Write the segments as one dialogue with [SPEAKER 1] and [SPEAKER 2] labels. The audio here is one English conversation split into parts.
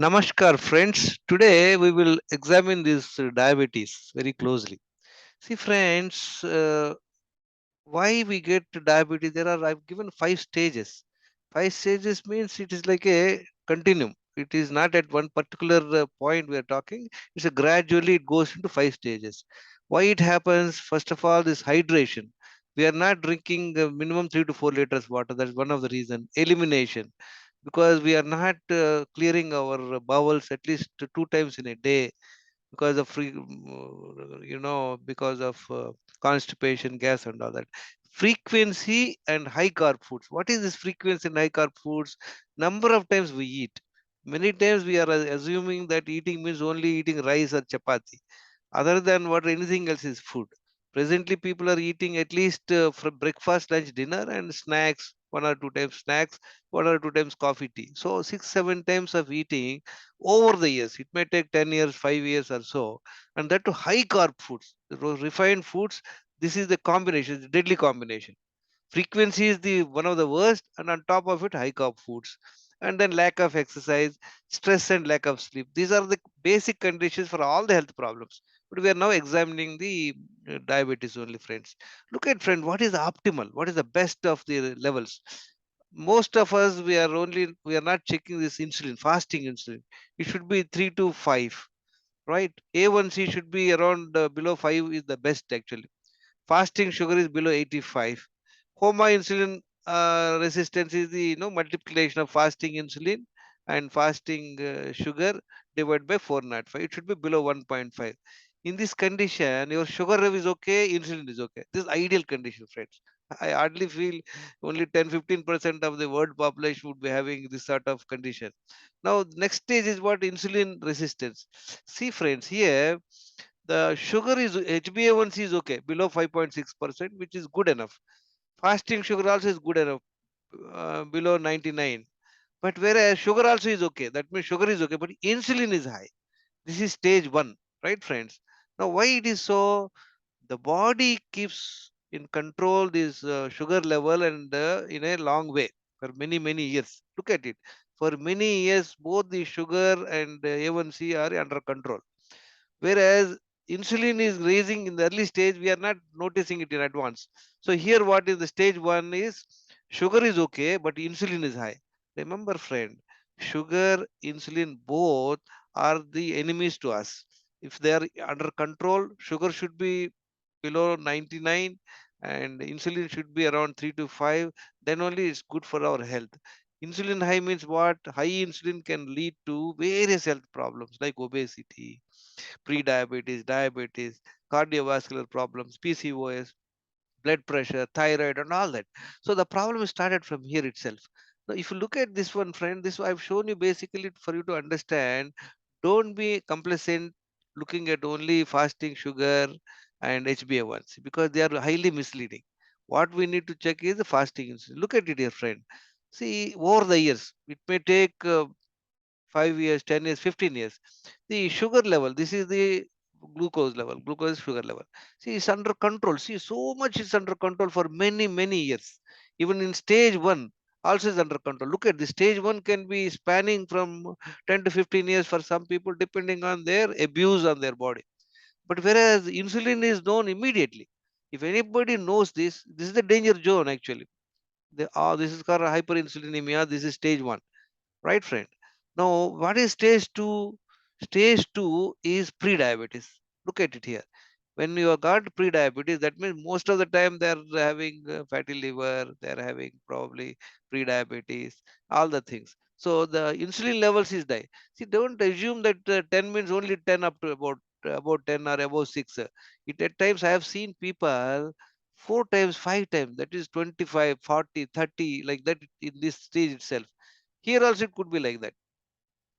[SPEAKER 1] Namaskar, friends. Today we will examine this diabetes very closely. See, friends, why we get diabetes? I've given five stages. Five stages means it is like a continuum. It is not at one particular point we are talking. It's a gradually it goes into five stages. Why it happens? First of all, this hydration. We are not drinking minimum 3 to 4 liters water. That's one of the reason. Elimination, because we are not clearing our bowels at least 2 times in a day because of because of constipation, gas, and all that. Frequency and high carb foods. What is this frequency and high carb foods? Number of times we eat. Many times we are assuming that eating means only eating rice or chapati. Other than what anything else is food. Presently, people are eating at least for breakfast, lunch, dinner, and snacks. 1 or 2 times snacks, 1 or 2 times coffee, tea. So 6, 7 times of eating over the years. It may take 10 years, 5 years or so, and that to high carb foods, refined foods. This is the combination, the deadly combination. Frequency is the one of the worst, and on top of it, high carb foods, and then lack of exercise, stress, and lack of sleep. These are the basic conditions for all the health problems. But we are now examining the diabetes only, friends. Look at, friend, what is optimal? What is the best of the levels? Most of us, we are not checking this insulin, fasting insulin. It should be 3 to 5, right? A1C should be around below 5 is the best actually. Fasting sugar is below 85. Homa insulin resistance is the multiplication of fasting insulin and fasting sugar divided by 405. It should be below 1.5. In this condition, your sugar level is okay, insulin is okay. This is ideal condition, friends. I hardly feel only 10-15% of the world population would be having this sort of condition. Now, next stage is what? Insulin resistance. See, friends, here the sugar is HbA1c is okay, below 5.6%, which is good enough. Fasting sugar also is good enough, below 99. But whereas sugar also is okay, that means sugar is okay, but insulin is high. This is stage one, right, friends? Now, why it is so? The body keeps in control this sugar level and in a long way for many years. Look at it. For many years, both the sugar and A1C are under control, whereas insulin is raising in the early stage. We are not noticing it in advance. So here what is the stage one is sugar is okay, but insulin is high. Remember, friend, sugar, insulin both are the enemies to us. If they are under control, sugar should be below 99 and insulin should be around 3 to 5. Then only it's good for our health. Insulin high means what? High insulin can lead to various health problems like obesity, pre-diabetes, diabetes, cardiovascular problems, PCOS, blood pressure, thyroid, and all that. So the problem started from here itself. Now, if you look at this one, friend, this I've shown you basically for you to understand. Don't be complacent looking at only fasting sugar and HbA1c because they are highly misleading. What we need to check is the fasting insulin. Look at it, dear friend. See, over the years, it may take 5 years, 10 years, 15 years. The sugar level, this is the glucose sugar level. See, it's under control. See, so much is under control for many years. Even in stage one, also is under control. Look at the stage one can be spanning from 10 to 15 years for some people, depending on their abuse on their body. But whereas insulin is known immediately. If anybody knows this is the danger zone actually. This is called hyperinsulinemia. This is stage one, right, friend? Now, what is stage two? Stage two is pre-diabetes. Look at it here. When you have got pre-diabetes, that means most of the time they are having fatty liver, they are having probably pre-diabetes, all the things. So the insulin levels is high. See, don't assume that 10 means only 10 up to about 10 or above 6. It at times I have seen people 4 times, 5 times, that is 25, 40, 30, like that in this stage itself. Here also it could be like that.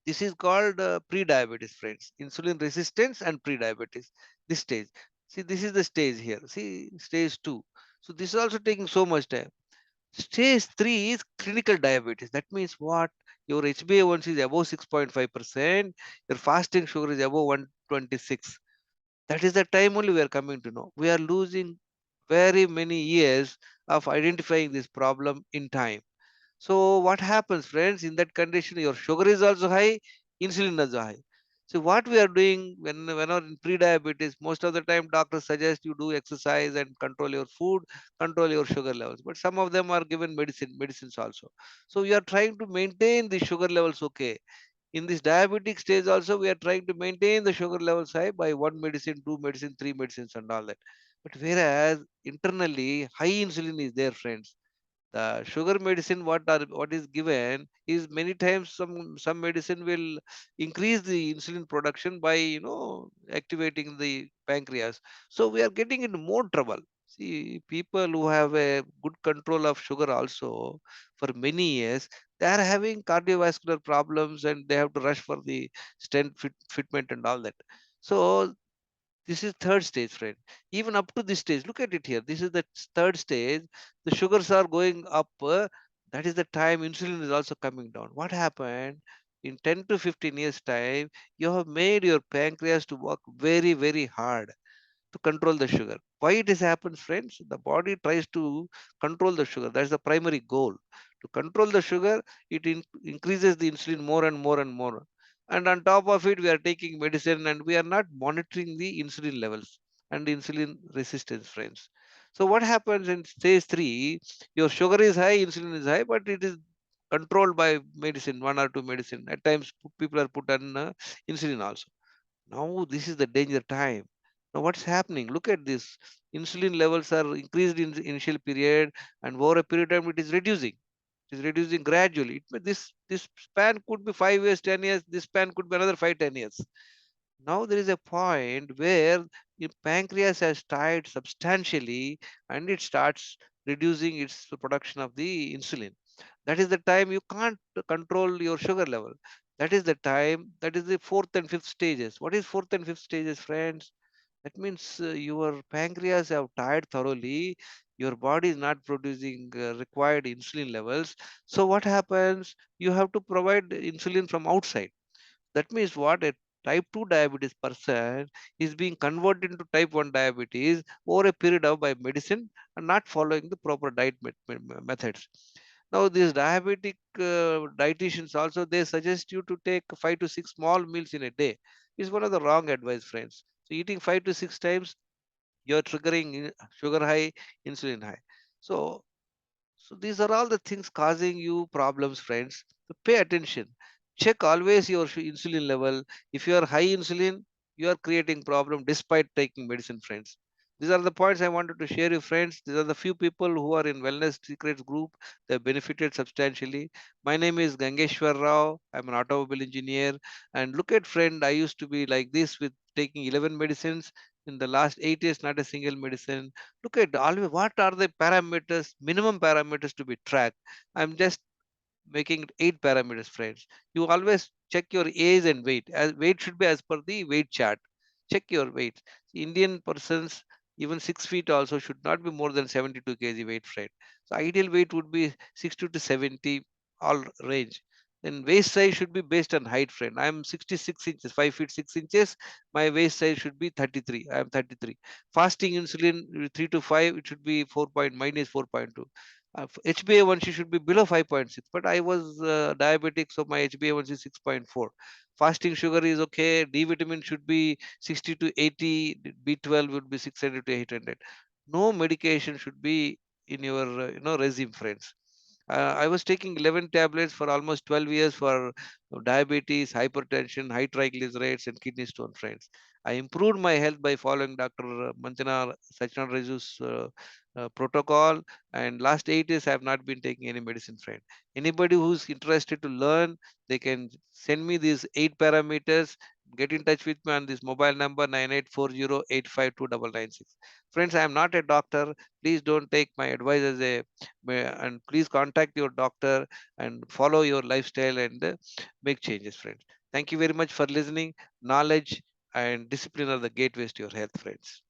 [SPEAKER 1] This is called pre-diabetes, friends. Insulin resistance and pre-diabetes. This stage. See, this is the stage here. See, stage two. So this is also taking so much time. Stage three is clinical diabetes. That means what? Your HbA1c is above 6.5%. Your fasting sugar is above 126. That is the time only we are coming to know. We are losing very many years of identifying this problem in time. So what happens, friends? In that condition, your sugar is also high, insulin is high. So what we are doing whenever in pre-diabetes, most of the time doctors suggest you do exercise and control your food, control your sugar levels. But some of them are given medicines also. So we are trying to maintain the sugar levels okay. In this diabetic stage also, we are trying to maintain the sugar levels high by one medicine, two medicine, three medicines, and all that. But whereas internally high insulin is there, friends. The sugar medicine what is given is many times some medicine will increase the insulin production by activating the pancreas. So we are getting into more trouble. See, people who have a good control of sugar also for many years, they are having cardiovascular problems and they have to rush for the fitment and all that. So this is third stage, friend. Even up to this stage, look at it here. This is the third stage. The sugars are going up. That is the time insulin is also coming down. What happened? In 10 to 15 years' time, you have made your pancreas to work very, very hard to control the sugar. Why it is happens, friends? The body tries to control the sugar. That's the primary goal. To control the sugar, it increases the insulin more and more and more. And on top of it, we are taking medicine and we are not monitoring the insulin levels and insulin resistance, friends. So what happens in stage three? Your sugar is high, insulin is high, but it is controlled by medicine, one or two medicine. At times, people are put on insulin also. Now this is the danger time. Now what's happening? Look at this. Insulin levels are increased in the initial period, and over a period of time it is reducing. It is reducing gradually. This span could be 5 years, 10 years. This span could be another 5, 10 years. Now there is a point where the pancreas has tired substantially, and it starts reducing its production of the insulin. That is the time you can't control your sugar level. That is the time, that is the fourth and fifth stages. What is fourth and fifth stages, friends? That means your pancreas have tired thoroughly. Your body is not producing required insulin levels. So what happens? You have to provide insulin from outside. That means what? A type 2 diabetes person is being converted into type 1 diabetes over a period of by medicine and not following the proper diet methods. Now, these diabetic dietitians also, they suggest you to take 5 to 6 small meals in a day. Is one of the wrong advice, friends. So eating 5 to 6 times, you're triggering sugar high, insulin high. So these are all the things causing you problems, friends. So pay attention. Check always your insulin level. If you are high insulin, you are creating problem despite taking medicine, friends. These are the points I wanted to share you, friends. These are the few people who are in Wellness Secrets group. They benefited substantially. My name is Gangeshwar Rao. I'm an automobile engineer. And look at, friend, I used to be like this with taking 11 medicines. In the last 8 years, not a single medicine. Look at always what are the parameters, minimum parameters to be tracked. I'm just making it 8 parameters, friends. You always check your age and weight. As weight should be as per the weight chart. Check your weight. Indian persons, even 6 feet also should not be more than 72 kg weight, friend. So ideal weight would be 60 to 70, all range. Then waist size should be based on height, friend. I'm 66 inches, 5 feet 6 inches. My waist size should be 33. I'm 33. Fasting insulin 3 to 5, it should be 4 point minus 4.2. HbA1c should be below 5.6, but I was diabetic, so my HbA1c is 6.4. Fasting sugar is okay. D vitamin should be 60 to 80. B12 would be 600 to 800. No medication should be in your regime, friends. I was taking 11 tablets for almost 12 years for diabetes, hypertension, high triglycerides, and kidney stone, friends. I improved my health by following Dr. Manchana Sachana Reju's protocol. And last 8 years, I have not been taking any medicine, friend. Anybody who's interested to learn, they can send me these 8 parameters. Get in touch with me on this mobile number 9840852996. Friends, I am not a doctor. Please don't take my advice as a and please contact your doctor and follow your lifestyle and make changes, friends. Thank you very much for listening. Knowledge and discipline are the gateways to your health, friends.